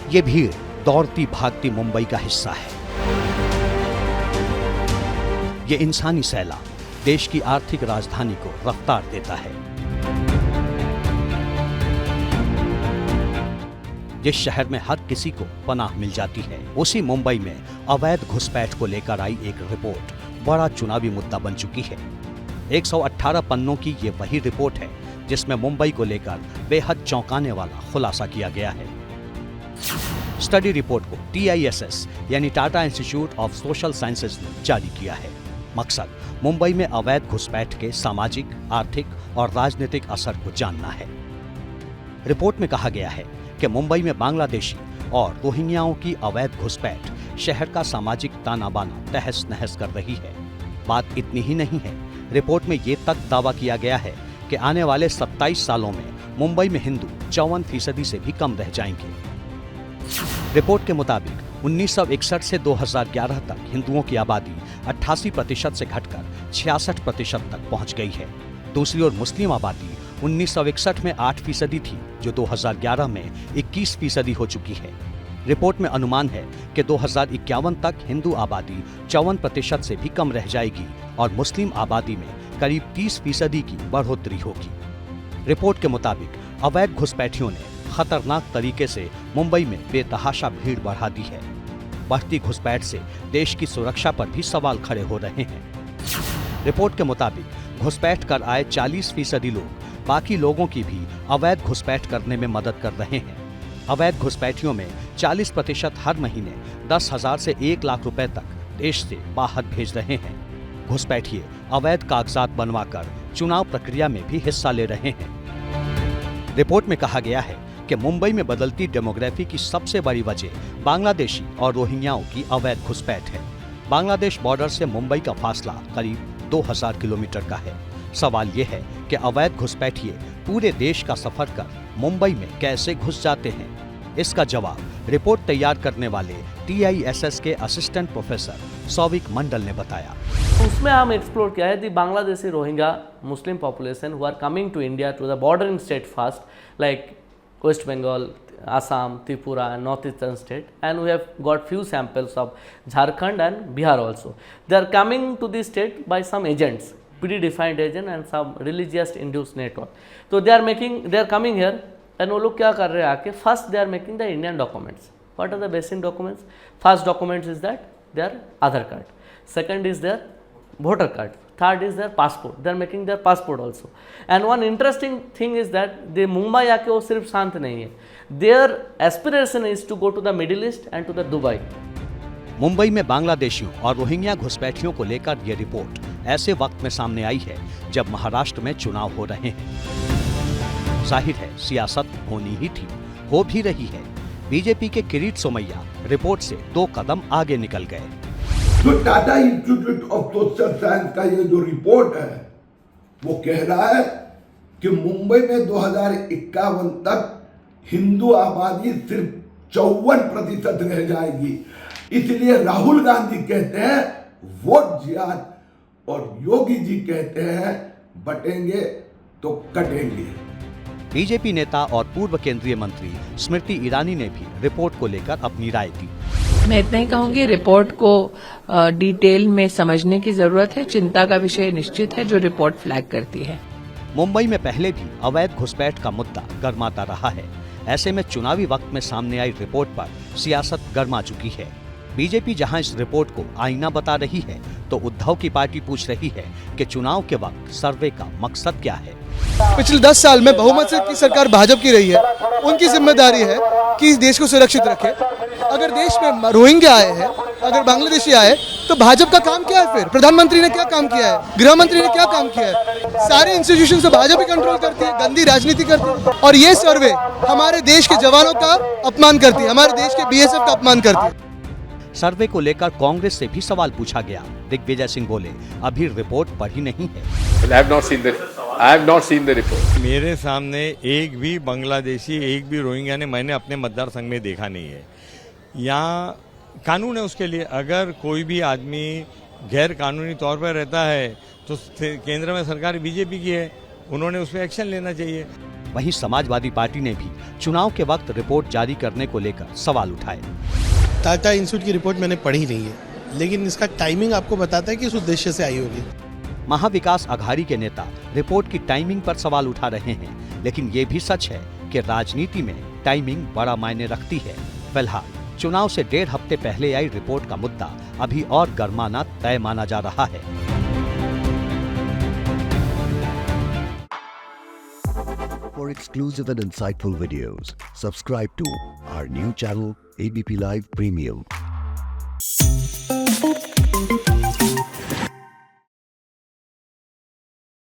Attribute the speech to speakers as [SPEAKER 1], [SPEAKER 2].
[SPEAKER 1] ये भीड़ दौड़ती भागती मुंबई का हिस्सा है। ये इंसानी सैलाब देश की आर्थिक राजधानी को रफ्तार देता है। जिस शहर में हर किसी को पनाह मिल जाती है, उसी मुंबई में अवैध घुसपैठ को लेकर आई एक रिपोर्ट बड़ा चुनावी मुद्दा बन चुकी है। 118 पन्नों की ये वही रिपोर्ट है जिसमें मुंबई को लेकर बेहद चौंकाने वाला खुलासा किया गया है। स्टडी रिपोर्ट को TISS यानी Tata institute of social sciences ने जारी किया है। मकसद मुंबई में अवैध घुसपैठ के सामाजिक, आर्थिक और राजनीतिक असर को जानना है। रिपोर्ट में कहा गया है कि मुंबई में बांग्लादेशी और रोहिंग्याओं की अवैध घुसपैठ शहर का सामाजिक ताना बाना तहस नहस कर रही है। बात इतनी ही नहीं है, रिपोर्ट में ये तक दावा किया गया है कि आने वाले 27 सालों में मुंबई में हिंदू 54% से भी कम रह जाएंगे। रिपोर्ट के मुताबिक 1961 से 2011 तक हिंदुओं की आबादी 88% से घटकर 66% तक पहुंच गई है। दूसरी ओर मुस्लिम आबादी 1961 में 8% थी, जो 2011 में 21% हो चुकी है। रिपोर्ट में अनुमान है कि 2051 तक हिंदू आबादी 54% से भी कम रह जाएगी और मुस्लिम आबादी में करीब 30% की बढ़ोतरी होगी। रिपोर्ट के मुताबिक अवैध घुसपैठियों ने खतरनाक तरीके से मुंबई में बेतहाशा भीड़ बढ़ा दी है। बढ़ती घुसपैठ से देश की सुरक्षा पर भी सवाल खड़े हो रहे हैं। रिपोर्ट के मुताबिक घुसपैठ कर आए 40% लोग बाकी लोगों की भी अवैध घुसपैठ करने में मदद कर रहे हैं। अवैध घुसपैठियों में 40% हर महीने 10,000 से 1 लाख रुपए तक देश से बाहर भेज रहे हैं। घुसपैठिए अवैध कागजात बनवाकर चुनाव प्रक्रिया में भी हिस्सा ले रहे हैं। रिपोर्ट में कहा गया है कि मुंबई में बदलती डेमोग्राफी की सबसे बड़ी वजह बांग्लादेशी और रोहिंग्याओं की अवैध घुसपैठ है। बांग्लादेश बॉर्डर से मुंबई का फासला करीब 2000 किलोमीटर का है। सवाल ये है कि अवैध घुसपैठिए पूरे देश का सफर कर मुंबई में कैसे घुस जाते हैं। इसका जवाब रिपोर्ट तैयार करने वाले TISS के असिस्टेंट प्रोफेसर सौविक मंडल ने बताया।
[SPEAKER 2] उसमें हम एक्सप्लोर किया है the Bangladeshi Rohingya Muslim population who are coming to India to the bordering state first like West Bengal, Assam, Tripura and northeastern state, and we have got few samples of Jharkhand and Bihar also. They are coming to the state by some agents, predefined agent and some religious induced network. So they are coming here and वो लोग क्या कर रहे हैं आके first they are making the Indian documents. What are the basic documents? First documents is that their Aadhaar card. Second is their voter card. Third is their passport. They are making their passport also. And one interesting thing is that they Mumbai आके वो सिर्फ शांत नहीं है. Their aspiration is to go to the Middle East and to the Dubai.
[SPEAKER 1] Mumbai में बांग्लादेशियों और Rohingya घुसपैठियों को लेकर ये रिपोर्ट ऐसे वक्त में सामने आई है जब महाराष्ट्र में चुनाव हो रहे हैं। जाहिर है सियासत होनी ही थी, हो भी रही है। बीजेपी के किरीट सोमैया रिपोर्ट से 2 कदम आगे निकल गए।
[SPEAKER 3] जो Tata institute of social science का ये जो रिपोर्ट है वो कह रहा है कि मुंबई में 2051 तक हिंदू आबादी सिर्फ 54% रह जाएगी। इसलिए राहुल गांधी कहते हैं वोट जिहाद और योगी जी कहते हैं बटेंगे तो कटेंगे।
[SPEAKER 1] बीजेपी नेता और पूर्व केंद्रीय मंत्री स्मृति ईरानी ने भी रिपोर्ट को लेकर अपनी राय दी।
[SPEAKER 4] मैं इतना ही कहूंगी, रिपोर्ट को डिटेल में समझने की जरूरत है। चिंता का विषय निश्चित है जो रिपोर्ट फ्लैग करती है।
[SPEAKER 1] मुंबई में पहले भी अवैध घुसपैठ का मुद्दा गर्माता रहा है। ऐसे में चुनावी वक्त में सामने आई रिपोर्ट पर सियासत गर्मा चुकी है। बीजेपी जहां इस रिपोर्ट को आईना बता रही है, तो उद्धव की पार्टी पूछ रही है कि चुनाव के वक्त सर्वे का मकसद क्या है।
[SPEAKER 5] पिछले 10 साल में बहुमत से की सरकार भाजपा की रही है। उनकी जिम्मेदारी है कि इस देश को सुरक्षित रखे। अगर देश में रोहिंग्या आए हैं, अगर बांग्लादेशी आए, तो भाजपा का काम क्या है? फिर प्रधानमंत्री ने क्या काम किया है? गृह मंत्री ने क्या काम किया है? सारे इंस्टीट्यूशन से भाजपा कंट्रोल करती है, गंदी राजनीति करती है। और ये सर्वे हमारे देश के जवानों का अपमान करती है, हमारे देश के BSF का अपमान करती है।
[SPEAKER 1] सर्वे को लेकर कांग्रेस से भी सवाल पूछा गया। दिग्विजय सिंह बोले, अभी रिपोर्ट पढ़ी नहीं है।
[SPEAKER 6] I have not seen the report.
[SPEAKER 7] मेरे सामने एक भी बांग्लादेशी, एक भी रोहिंग्या ने मैंने अपने मतदार संघ में देखा नहीं है। यहाँ कानून है उसके लिए। अगर कोई भी आदमी गैर कानूनी तौर पर रहता है तो केंद्र में सरकार बीजेपी की है, उन्होंने उस पर एक्शन लेना चाहिए।
[SPEAKER 1] वहीं समाजवादी पार्टी ने भी चुनाव के वक्त रिपोर्ट जारी करने को लेकर सवाल उठाए।
[SPEAKER 8] टाटा इंस्टीट्यूट की रिपोर्ट मैंने पढ़ी नहीं है, लेकिन इसका टाइमिंग आपको बताता है कि इस उद्देश्य से आई होगी।
[SPEAKER 1] महाविकास अघाड़ी के नेता रिपोर्ट की टाइमिंग पर सवाल उठा रहे हैं, लेकिन ये भी सच है कि राजनीति में टाइमिंग बड़ा मायने रखती है। फिलहाल चुनाव से 1.5 हफ्ते पहले आई रिपोर्ट का मुद्दा अभी और गरमाना तय माना जा रहा है।
[SPEAKER 9] For exclusive and insightful videos, subscribe to our new channel ABP Live Premium.